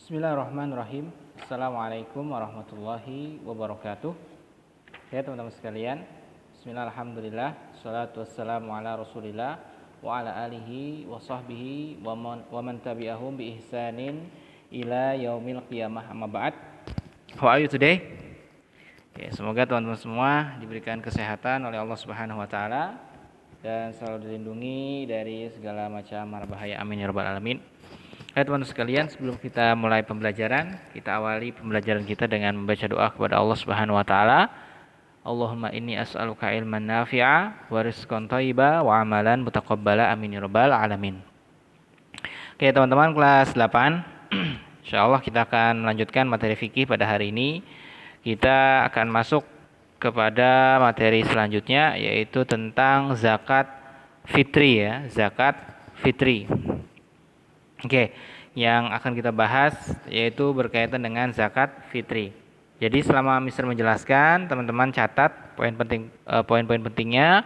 Bismillahirrahmanirrahim. Assalamualaikum warahmatullahi wabarakatuh. Ya teman-teman sekalian, bismillah, alhamdulillah, salatu wassalamu ala rasulillah wa ala alihi wa sahbihi wa man tabi'ahum bi ihsanin ila yaumil qiyamah, amma ba'd. How are you today? Ya, semoga teman-teman semua diberikan kesehatan oleh Allah Subhanahu wa taala dan selalu dilindungi dari segala macam mara bahaya, amin ya rabbal alamin. Hai teman-teman sekalian, sebelum kita mulai pembelajaran, kita awali pembelajaran kita dengan membaca doa kepada Allah Subhanahu wa taala. Allahumma inni as'aluka ilman nafi'a wa rizqan thayyiba wa amalan mutaqabbala, amin ya rabbal alamin. Oke, teman-teman kelas 8. Insyaallah kita akan melanjutkan materi fikih pada hari ini. Kita akan masuk kepada materi selanjutnya, yaitu tentang zakat fitri ya, zakat fitri. Oke, yang akan kita bahas yaitu berkaitan dengan zakat fitri. Jadi selama Mister menjelaskan, teman-teman catat poin-poin pentingnya.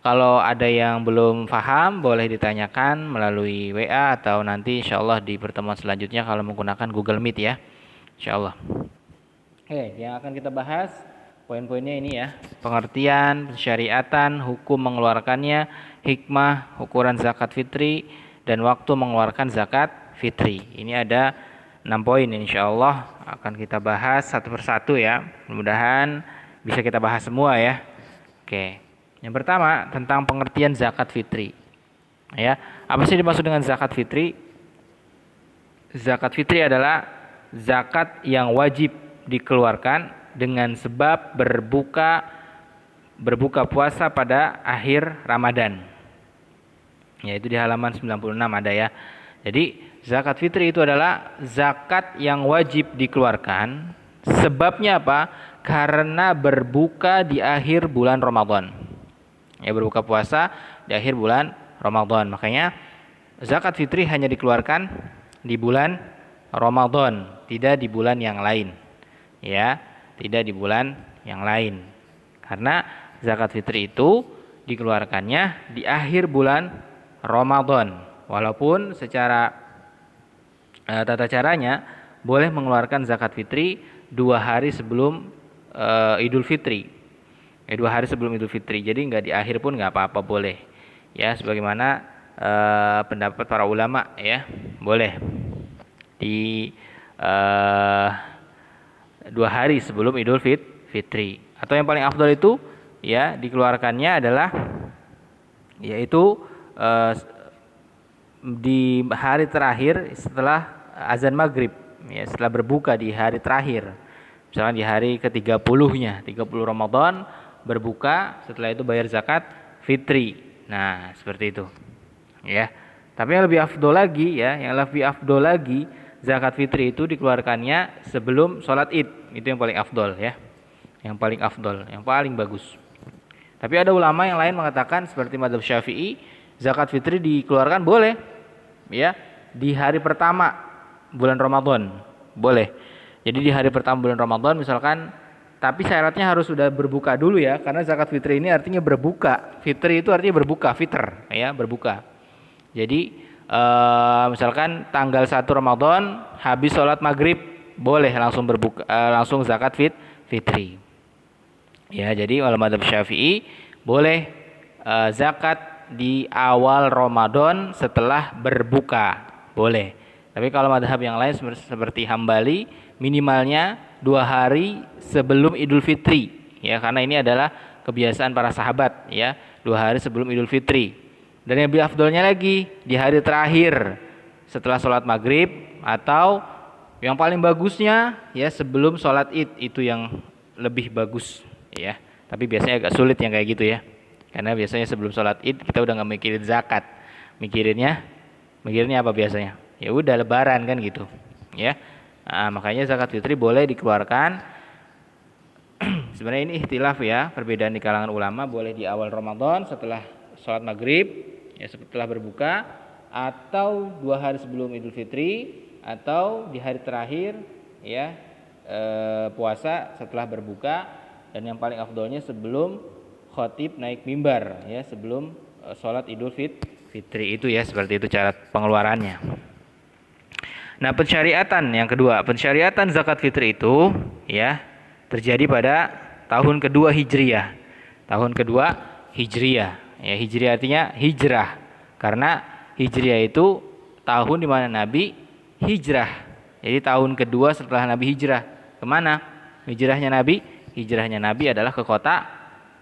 Kalau ada yang belum paham, boleh ditanyakan melalui WA atau nanti insyaallah di pertemuan selanjutnya kalau menggunakan Google Meet ya, insyaallah. Oke, yang akan kita bahas poin-poinnya ini ya: pengertian, syariatan, hukum mengeluarkannya, hikmah, ukuran zakat fitri, dan waktu mengeluarkan zakat fitri. Ini ada 6 poin, insyaallah akan kita bahas satu persatu ya. Mudah-mudahan bisa kita bahas semua ya. Oke. Yang pertama tentang pengertian zakat fitri. Ya, apa sih dimaksud dengan zakat fitri? Zakat fitri adalah zakat yang wajib dikeluarkan dengan sebab berbuka puasa pada akhir Ramadan. Yaitu di halaman 96 ada ya. Jadi zakat fitri itu adalah zakat yang wajib dikeluarkan. Sebabnya apa? Karena berbuka di akhir bulan Ramadan. Ya, berbuka puasa di akhir bulan Ramadan. Makanya zakat fitri hanya dikeluarkan di bulan Ramadan, tidak di bulan yang lain. Ya, tidak di bulan yang lain. Karena zakat fitri itu dikeluarkannya di akhir bulan Ramadan, walaupun secara tata caranya boleh mengeluarkan zakat fitri 2 hari sebelum Idul Fitri. 2 hari sebelum Idul Fitri. Jadi nggak di akhir pun nggak apa-apa, boleh. Ya, sebagaimana pendapat para ulama ya, boleh di 2 hari sebelum Idul Fitri. Atau yang paling afdal itu ya dikeluarkannya adalah yaitu di hari terakhir setelah azan maghrib ya, setelah berbuka di hari terakhir, misalnya di hari ke-30-nya 30 Ramadan berbuka, setelah itu bayar zakat fitri. Nah seperti itu ya. Tapi yang lebih afdol lagi ya, zakat fitri itu dikeluarkannya sebelum sholat id. Itu yang paling afdol ya, yang paling afdol, yang paling bagus. Tapi ada ulama yang lain mengatakan seperti mazhab Syafi'i, zakat fitri dikeluarkan boleh ya di hari pertama bulan Ramadan, boleh. Jadi di hari pertama bulan Ramadan misalkan, tapi syaratnya harus sudah berbuka dulu ya, karena zakat fitri ini artinya berbuka. Fitri itu artinya berbuka, fitr ya, berbuka. Jadi misalkan tanggal 1 Ramadan habis sholat maghrib, boleh langsung berbuka, langsung zakat fitri. Ya, jadi kalau mazhab Syafi'i boleh zakat di awal Ramadan setelah berbuka, boleh. Tapi kalau mazhab yang lain seperti Hambali, minimalnya 2 hari sebelum Idul Fitri. Ya, karena ini adalah kebiasaan para sahabat ya, 2 hari sebelum Idul Fitri. Dan yang lebih afdolnya lagi di hari terakhir setelah sholat maghrib, atau yang paling bagusnya ya sebelum sholat id, itu yang lebih bagus ya. Tapi biasanya agak sulit yang kayak gitu ya, karena biasanya sebelum sholat id kita udah nggak mikirin zakat, mikirnya apa biasanya? Ya udah lebaran kan gitu ya. Makanya zakat fitri boleh dikeluarkan. Sebenarnya ini ikhtilaf ya, perbedaan di kalangan ulama, boleh di awal Ramadan setelah sholat maghrib ya, setelah berbuka, atau 2 hari sebelum Idul Fitri, atau di hari terakhir ya puasa setelah berbuka, dan yang paling afdolnya sebelum khatib naik mimbar ya, sebelum sholat Idul Fitri itu ya. Seperti itu cara pengeluarannya. Nah, pensyariatan yang kedua, pensyariatan zakat fitri itu ya terjadi pada tahun kedua Hijriyah. Tahun kedua Hijriyah. Ya, Hijriyah artinya hijrah. Karena Hijriyah itu tahun di mana Nabi hijrah. Jadi tahun kedua setelah Nabi hijrah. Kemana hijrahnya Nabi? Hijrahnya Nabi adalah ke kota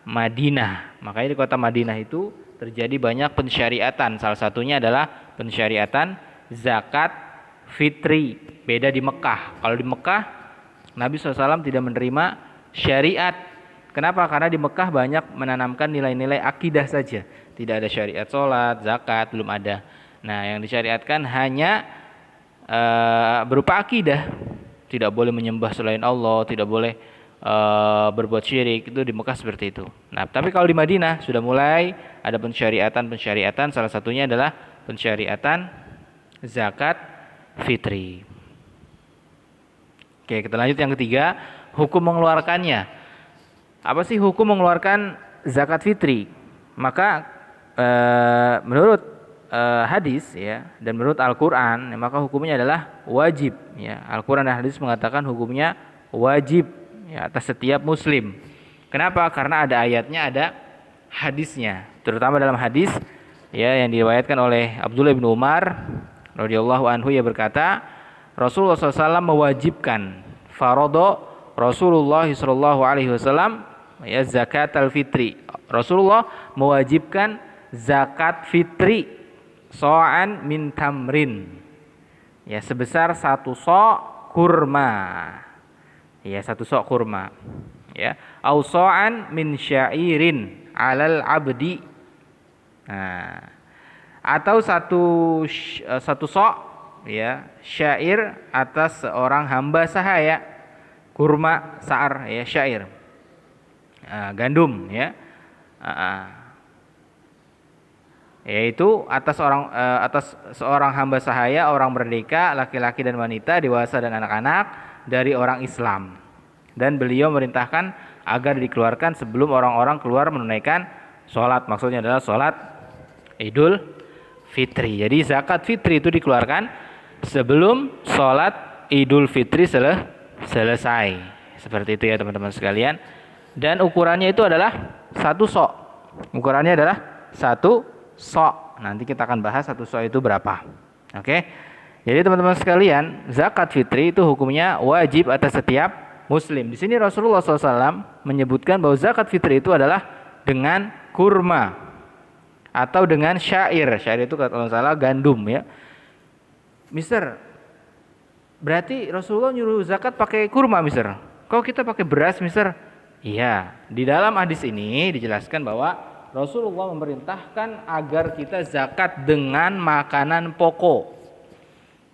Madinah. Makanya di kota Madinah itu terjadi banyak pensyariatan. Salah satunya adalah pensyariatan zakat fitri. Beda di Mekah. Kalau di Mekah Nabi SAW tidak menerima syariat. Kenapa? Karena di Mekah banyak menanamkan nilai-nilai akidah saja. Tidak ada syariat sholat, zakat, belum ada. Nah, yang disyariatkan hanya berupa akidah. Tidak boleh menyembah selain Allah, tidak boleh berbuat syirik. Itu di Mekah seperti itu. Nah, tapi kalau di Madinah sudah mulai ada pensyariatan. Salah satunya adalah pensyariatan zakat fitri. Oke, kita lanjut yang ketiga, hukum mengeluarkannya. Apa sih hukum mengeluarkan zakat fitri? Maka menurut hadis ya dan menurut Al-Qur'an, maka hukumnya adalah wajib ya. Al-Qur'an dan hadis mengatakan hukumnya wajib ya atas setiap muslim. Kenapa? Karena ada ayatnya, ada hadisnya. Terutama dalam hadis ya yang diriwayatkan oleh Abdullah bin Umar radhiyallahu anhu, ia berkata, Rasulullah SAW mewajibkan farodo Rasulullah SAW ya zakat al-fitri. Rasulullah mewajibkan zakat fitri so'an min tamrin ya sebesar 1 so' kurma ya 1 so' kurma ya au so'an min syairin alal abdi. Nah, atau satu so' ya syair atas seorang hamba sahaya. Kurma sa'ar ya syair, gandum ya, yaitu atas seorang hamba sahaya, orang merdeka, laki-laki dan wanita, dewasa dan anak-anak dari orang Islam. Dan beliau merintahkan agar dikeluarkan sebelum orang-orang keluar menunaikan sholat. Maksudnya adalah sholat Idul Fitri. Jadi zakat fitri itu dikeluarkan sebelum sholat Idul Fitri selesai. Seperti itu ya teman-teman sekalian. Dan ukurannya itu adalah 1 sok. Ukurannya adalah 1 sok. Nanti kita akan bahas 1 sok itu berapa. Oke. Jadi teman-teman sekalian, zakat fitri itu hukumnya wajib atas setiap muslim. Di sini Rasulullah SAW menyebutkan bahwa zakat fitri itu adalah dengan kurma atau dengan syair. Syair itu kalau salah gandum ya. Mister, berarti Rasulullah nyuruh zakat pakai kurma, Mister. Kok kita pakai beras, Mister? Iya, di dalam hadis ini dijelaskan bahwa Rasulullah memerintahkan agar kita zakat dengan makanan pokok.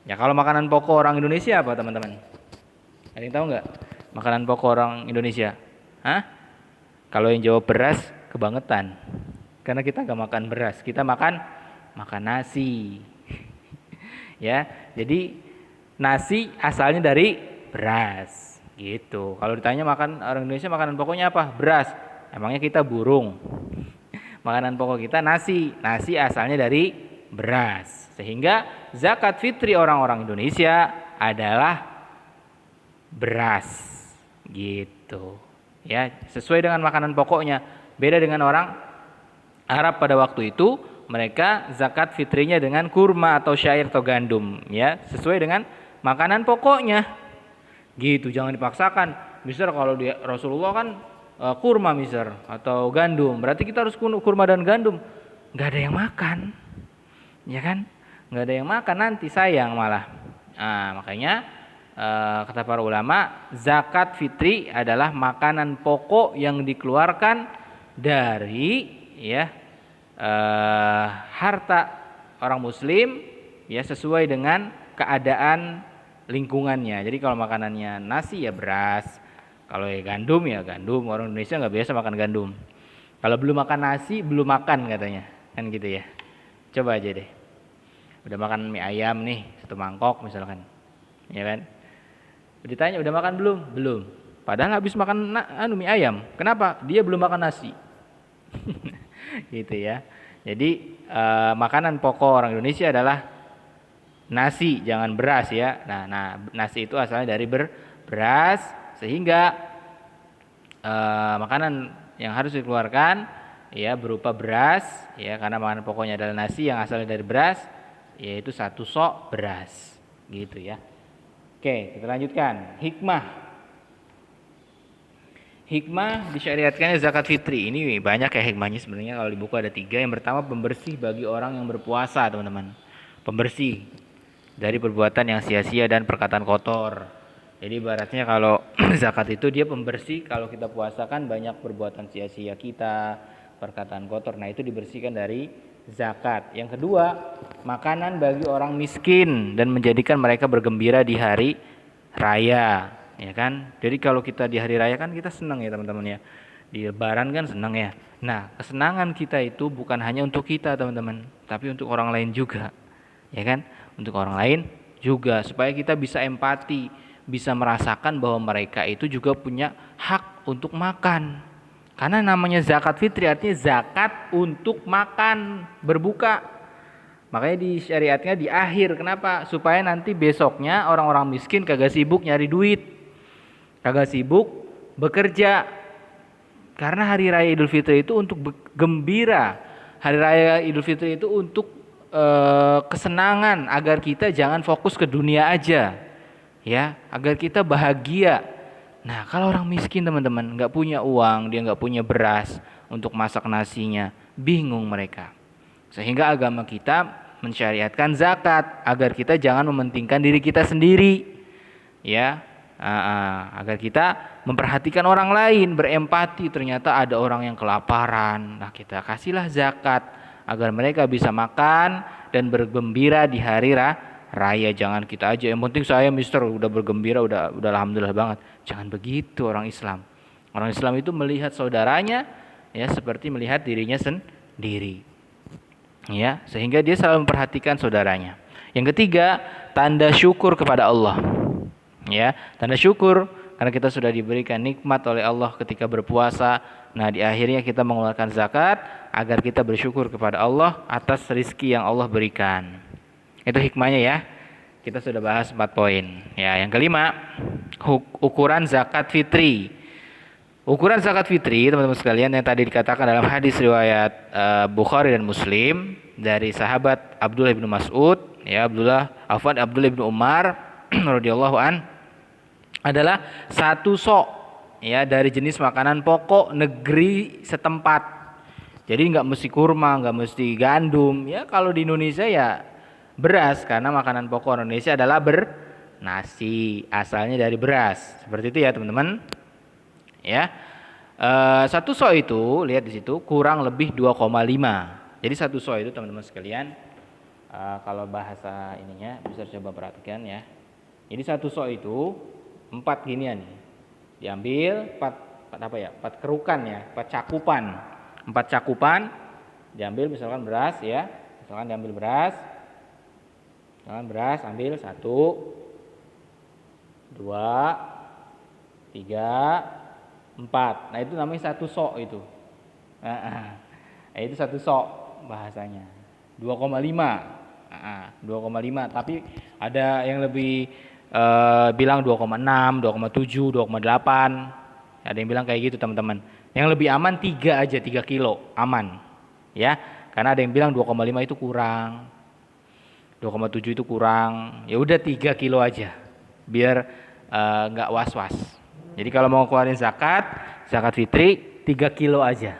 Ya, kalau makanan pokok orang Indonesia apa, teman-teman? Ada yang tahu nggak? Makanan pokok orang Indonesia? Hah? Kalau yang jawab beras, kebangetan. Karena kita nggak makan beras, kita makan nasi. Ya, jadi nasi asalnya dari beras, gitu. Kalau ditanya makan orang Indonesia makanan pokoknya apa? Beras. Emangnya kita burung? Makanan pokok kita nasi. Nasi asalnya dari beras. Sehingga zakat fitri orang-orang Indonesia adalah beras, gitu. Ya, sesuai dengan makanan pokoknya. Beda dengan orang Arab pada waktu itu, mereka zakat fitrinya dengan kurma atau syair atau gandum, ya, sesuai dengan makanan pokoknya. Gitu, jangan dipaksakan. Mister, kalau dia Rasulullah kan kurma, Mister, atau gandum, berarti kita harus kurma dan gandum. Enggak ada yang makan. Ya kan? Enggak ada yang makan, nanti sayang malah. Nah, makanya kata para ulama, zakat fitri adalah makanan pokok yang dikeluarkan dari ya harta orang muslim ya sesuai dengan keadaan lingkungannya. Jadi kalau makanannya nasi ya beras, kalau ya gandum ya gandum. Orang Indonesia nggak biasa makan gandum. Kalau belum makan nasi belum makan katanya, kan gitu ya. Coba aja deh, udah makan mie ayam nih 1 mangkok misalkan, ya kan? Ditanya udah makan belum? Belum. Padahal habis makan mie ayam. Kenapa? Dia belum makan nasi. Gitu ya. Jadi makanan pokok orang Indonesia adalah nasi, jangan beras ya. Nah, nasi itu asalnya dari beras, sehingga makanan yang harus dikeluarkan ya berupa beras ya, karena makanan pokoknya adalah nasi yang asalnya dari beras, yaitu 1 sok beras gitu ya. Oke, kita lanjutkan. Hikmah disyariatkannya zakat fitri. Ini banyak ya hikmahnya sebenarnya, kalau di buku ada 3. Yang pertama, pembersih bagi orang yang berpuasa, teman-teman. Pembersih dari perbuatan yang sia-sia dan perkataan kotor. Jadi ibaratnya kalau zakat itu dia pembersih, kalau kita puasa kan banyak perbuatan sia-sia kita, perkataan kotor. Nah, itu dibersihkan dari zakat. Yang kedua, makanan bagi orang miskin dan menjadikan mereka bergembira di hari raya, ya kan? Jadi kalau kita di hari raya kan kita senang ya teman-teman ya. Di lebaran kan senang ya. Nah, kesenangan kita itu bukan hanya untuk kita teman-teman, tapi untuk orang lain juga. Ya kan? Untuk orang lain juga, supaya kita bisa empati, bisa merasakan bahwa mereka itu juga punya hak untuk makan. Karena namanya zakat fitri artinya zakat untuk makan, berbuka. Makanya di syariatnya di akhir. Kenapa? Supaya nanti besoknya orang-orang miskin kagak sibuk nyari duit, kagak sibuk bekerja. Karena hari raya Idul Fitri itu untuk gembira. Hari raya Idul Fitri itu untuk kesenangan, agar kita jangan fokus ke dunia aja, ya, agar kita bahagia. Nah, kalau orang miskin teman-teman nggak punya uang, dia nggak punya beras untuk masak nasinya, bingung mereka. Sehingga agama kita mensyariatkan zakat agar kita jangan mementingkan diri kita sendiri, ya, agar kita memperhatikan orang lain, berempati. Ternyata ada orang yang kelaparan, nah kita kasihlah zakat agar mereka bisa makan dan bergembira di hari raya. Jangan kita aja yang penting saya mister udah bergembira, udah alhamdulillah banget. Jangan begitu orang Islam. Orang Islam itu melihat saudaranya ya seperti melihat dirinya sendiri. Ya, sehingga dia selalu memperhatikan saudaranya. Yang ketiga, tanda syukur kepada Allah. Ya, tanda syukur karena kita sudah diberikan nikmat oleh Allah ketika berpuasa. Nah, di akhirnya kita mengeluarkan zakat agar kita bersyukur kepada Allah atas rezeki yang Allah berikan. Itu hikmahnya ya. Kita sudah bahas 4 poin. Ya, yang kelima, ukuran zakat fitri. Ukuran zakat fitri, teman-teman sekalian, yang tadi dikatakan dalam hadis riwayat Bukhari dan Muslim dari sahabat Abdullah bin Mas'ud, ya, Abdullah bin Umar radhiyallahu an, adalah 1 sok ya dari jenis makanan pokok negeri setempat. Jadi nggak mesti kurma, nggak mesti gandum. Ya kalau di Indonesia ya beras, karena makanan pokok Indonesia adalah nasi, asalnya dari beras. Seperti itu ya teman-teman. Ya, 1 sok itu lihat di situ kurang lebih 2,5. Jadi 1 sok itu teman-teman sekalian, kalau bahasa ininya bisa coba perhatikan ya. Jadi 1 sok itu 4 ginian nih. Diambil 4 kerukan ya, 4 cakupan. 4 cakupan diambil, misalkan beras ya. Misalkan diambil beras. Misalkan beras ambil 1 2 3 4. Nah, itu namanya 1 sok itu. Itu 1 sok bahasanya. 2,5. 2,5, tapi ada yang lebih bilang 2,6, 2,7, 2,8. Ada yang bilang kayak gitu teman-teman. Yang lebih aman 3 aja, 3 kilo aman. Ya, karena ada yang bilang 2,5 itu kurang. 2,7 itu kurang. Ya udah 3 kilo aja. Biar enggak was-was. Jadi kalau mau keluarin zakat fitri 3 kilo aja.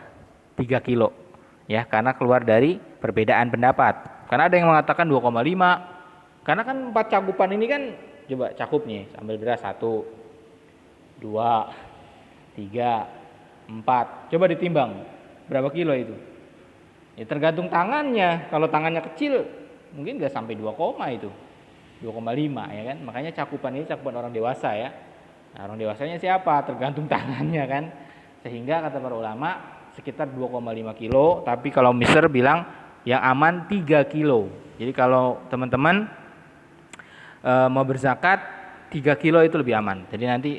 3 kilo. Ya, karena keluar dari perbedaan pendapat. Karena ada yang mengatakan 2,5. Karena kan 4 cakupan ini kan, coba cakup nih, ambil beras 1, 2, 3, 4. Coba ditimbang berapa kilo itu. Ya tergantung tangannya. Kalau tangannya kecil mungkin nggak sampai 2, itu 2,5 ya kan. Makanya cakupan ini cakupan orang dewasa ya. Nah, orang dewasanya siapa? Tergantung tangannya kan. Sehingga kata para ulama sekitar 2,5 kilo. Tapi kalau mister bilang yang aman 3 kilo. Jadi kalau teman-teman mau berzakat 3 kilo itu lebih aman. Jadi nanti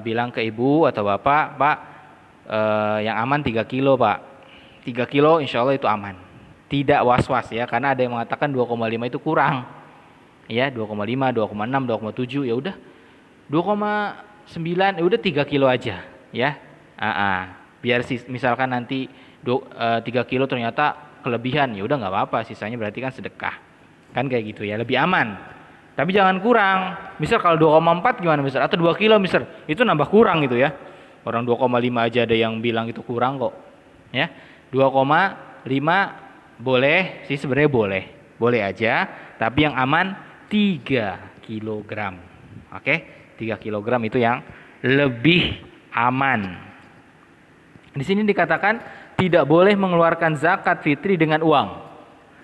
bilang ke ibu atau bapak, Pak, yang aman 3 kilo Pak. 3 kilo insya Allah itu aman. Tidak was-was ya, karena ada yang mengatakan 2,5 itu kurang. ya 2,5, 2,6, 2,7 ya udah 2,9 ya udah 3 kilo aja ya. Biar misalkan nanti 3 kilo ternyata kelebihan ya udah nggak apa-apa, sisanya berarti kan sedekah. Kan kayak gitu ya, lebih aman. Tapi jangan kurang. Misal kalau 2,4 gimana misal, atau 2 kilo misal, itu nambah kurang gitu ya. Orang 2,5 aja ada yang bilang itu kurang kok. Ya. 2,5 boleh sih sebenarnya boleh. Boleh aja, tapi yang aman 3 kilogram. Oke? 3 kilogram itu yang lebih aman. Di sini dikatakan tidak boleh mengeluarkan zakat fitri dengan uang.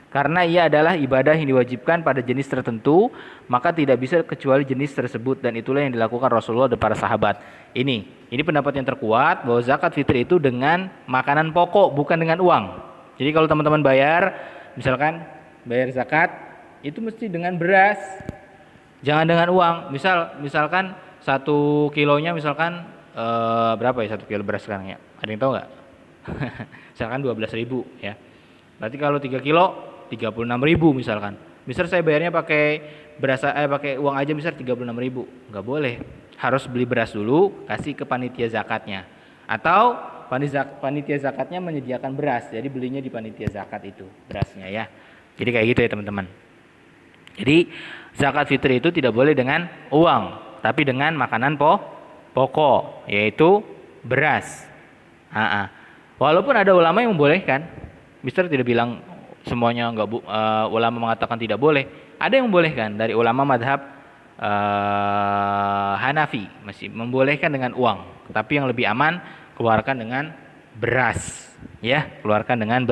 Karena ia adalah ibadah yang diwajibkan pada jenis tertentu, maka tidak bisa kecuali jenis tersebut, dan itulah yang dilakukan Rasulullah dan para sahabat. Ini pendapat yang terkuat bahwa zakat fitri itu dengan makanan pokok, bukan dengan uang. Jadi kalau teman-teman bayar, misalkan bayar zakat itu mesti dengan beras. Jangan dengan uang. Misalkan 1 kilonya misalkan berapa ya 1 kilo beras sekarang ya? Ada yang tahu nggak? Misalkan 12.000 ya. Berarti kalau 3 kilo 36.000 misalkan. Misal saya bayarnya pakai pakai uang aja misal 36.000. Nggak boleh. Harus beli beras dulu, kasih ke panitia zakatnya. Atau panitia zakatnya menyediakan beras. Jadi belinya di panitia zakat itu berasnya ya. Jadi kayak gitu ya teman-teman. Jadi zakat fitri itu tidak boleh dengan uang, tapi dengan makanan pokok, yaitu beras. Walaupun ada ulama yang membolehkan, Mister tidak bilang semuanya ulama mengatakan tidak boleh. Ada yang membolehkan dari ulama madhab Hanafi masih membolehkan dengan uang, tapi yang lebih aman keluarkan dengan beras, ya keluarkan dengan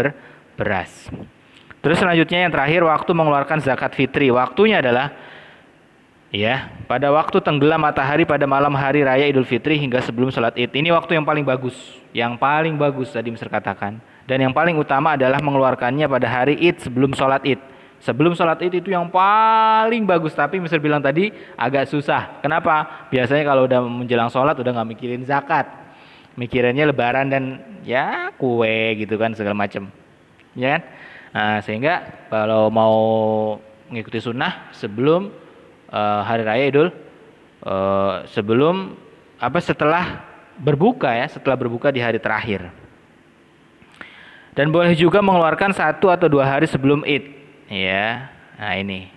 beras. Terus selanjutnya yang terakhir waktu mengeluarkan zakat fitri. Waktunya adalah ya pada waktu tenggelam matahari pada malam hari raya Idul Fitri hingga sebelum sholat Id. Ini waktu yang paling bagus. Yang paling bagus tadi Mister katakan. Dan yang paling utama adalah mengeluarkannya pada hari Id sebelum sholat Id. Sebelum sholat Id itu yang paling bagus. Tapi Mister bilang tadi agak susah. Kenapa? Biasanya kalau udah menjelang sholat udah nggak mikirin zakat. Mikirannya lebaran dan ya kue gitu kan segala macam. Ya kan? Sehingga kalau mau mengikuti sunnah sebelum hari raya Idul setelah berbuka di hari terakhir. Dan boleh juga mengeluarkan 1 atau 2 hari sebelum Id, ya. Nah ini.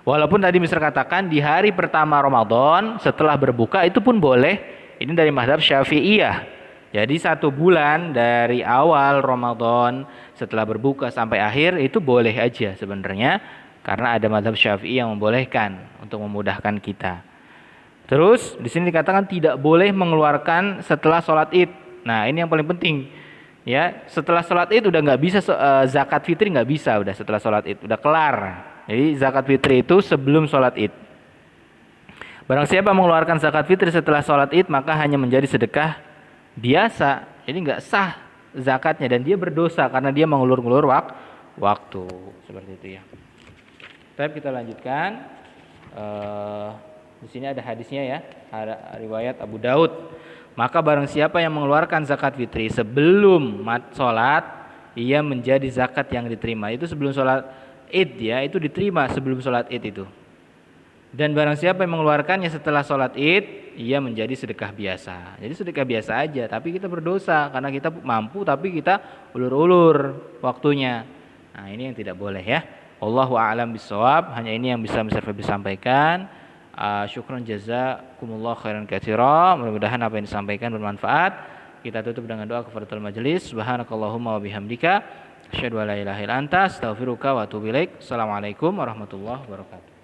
Walaupun tadi Mister katakan di hari pertama Ramadan setelah berbuka itu pun boleh. Ini dari mazhab Syafi'iyah. Jadi 1 bulan dari awal Ramadan setelah berbuka sampai akhir itu boleh aja sebenarnya, karena ada mazhab Syafi'i yang membolehkan untuk memudahkan kita. Terus di sini dikatakan tidak boleh mengeluarkan setelah sholat Id. Nah ini yang paling penting, ya. Setelah sholat Id udah nggak bisa zakat fitri, nggak bisa udah setelah sholat Id udah kelar. Jadi zakat fitri itu sebelum sholat Id. Barang siapa mengeluarkan zakat fitri setelah sholat Id maka hanya menjadi sedekah biasa. Jadi nggak sah zakatnya dan dia berdosa karena dia mengulur-ulur waktu seperti itu ya. Baik, kita lanjutkan. Di sini ada hadisnya ya, ada riwayat Abu Daud. Maka barang siapa yang mengeluarkan zakat fitri sebelum sholat, ia menjadi zakat yang diterima. Itu sebelum sholat Id ya, itu diterima sebelum sholat Id itu. Dan barang siapa yang mengeluarkannya setelah sholat Id, ia menjadi sedekah biasa. Jadi sedekah biasa aja, tapi kita berdosa karena kita mampu tapi kita ulur-ulur waktunya. Nah ini yang tidak boleh ya. Allahu a'lam bishawab. Hanya ini yang bisa Mr. Febri sampaikan. Syukran jazakumullah khairan katsira. Mudah-mudahan apa yang disampaikan bermanfaat. Kita tutup dengan doa kafaratul majelis. Subhanakallahumma wa bihamdika asyhadu an la ilaha illa anta astaghfiruka wa atubu ilaik. Assalamualaikum warahmatullahi wabarakatuh.